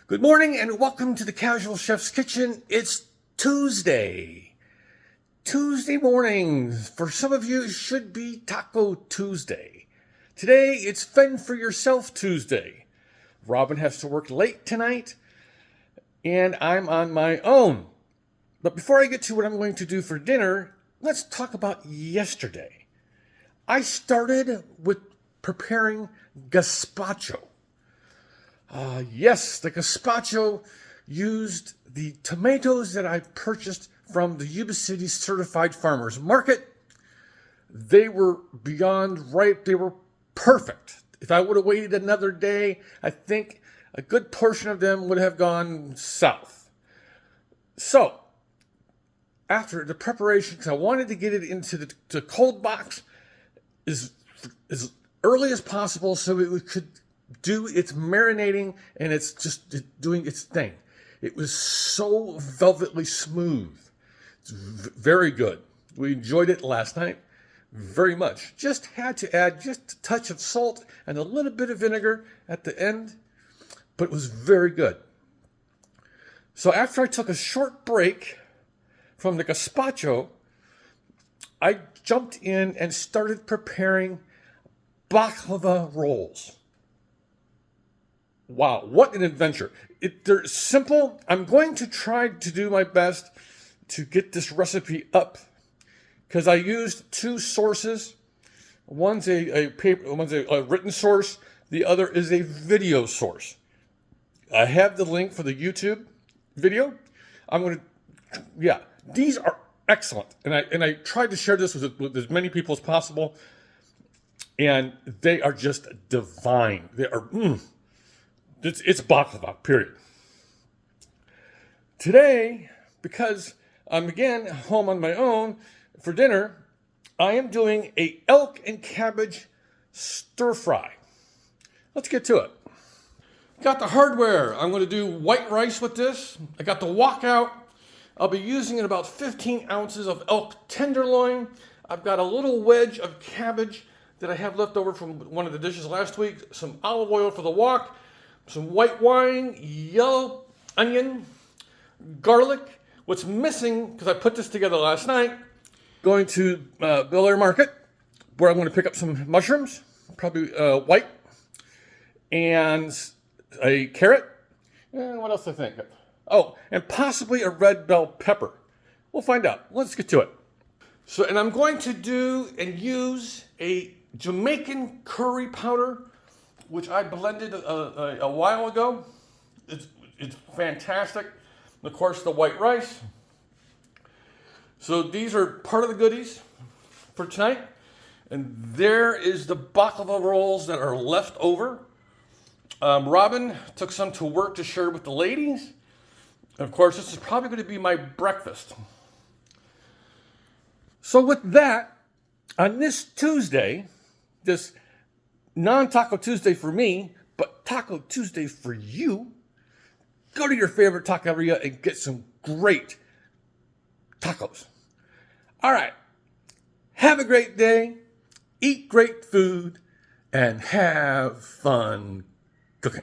Good morning and welcome to the Casual Chef's Kitchen. It's Tuesday. Tuesday morning. For some of you, it should be Taco Tuesday. Today, it's Fend for Yourself Tuesday. Robin has to work late tonight, and I'm on my own. But before I get to what I'm going to do for dinner, let's talk about yesterday. I started with preparing gazpacho. Yes, the gazpacho used the tomatoes that I purchased from the Yuba City Certified Farmers Market. They were beyond ripe. They were perfect. If I would have waited another day, I think a good portion of them would have gone south. So, after the preparation, because I wanted to get it into the cold box as early as possible so it could do its marinating and it's just doing its thing. It was so velvetly smooth. It's very good. We enjoyed it last night very much. Just had to add just a touch of salt and a little bit of vinegar at the end, but it was very good. So after I took a short break from the gazpacho, I jumped in and started preparing baklava rolls. Wow, what an adventure. They're simple. I'm going to try to do my best to get this recipe up because I used two sources. One's a written source. The other is a video source. I have the link for the YouTube video. These are excellent. And I tried to share this with as many people as possible. And they are just divine. They are, It's baklava, period. Today, because I'm again home on my own for dinner, I am doing a elk and cabbage stir-fry. Let's get to it. Got the hardware. I'm going to do white rice with this. I got the wok out. I'll be using about 15 ounces of elk tenderloin. I've got a little wedge of cabbage that I have left over from one of the dishes last week. Some olive oil for the wok. Some white wine, yellow onion, garlic. What's missing, because I put this together last night, going to Bel Air Market, where I'm going to pick up some mushrooms, probably white, and a carrot. And what else I think of? Oh, and possibly a red bell pepper. We'll find out. Let's get to it. And I'm going to do and use a Jamaican curry powder, which I blended a while ago. It's fantastic. And of course, the white rice. So these are part of the goodies for tonight. And there is the baklava rolls that are left over. Robin took some to work to share with the ladies. And of course, this is probably going to be my breakfast. So with that, on this Tuesday, this non-Taco Tuesday for me, but Taco Tuesday for you, go to your favorite taqueria and get some great tacos. All right. Have a great day, eat great food, and have fun cooking.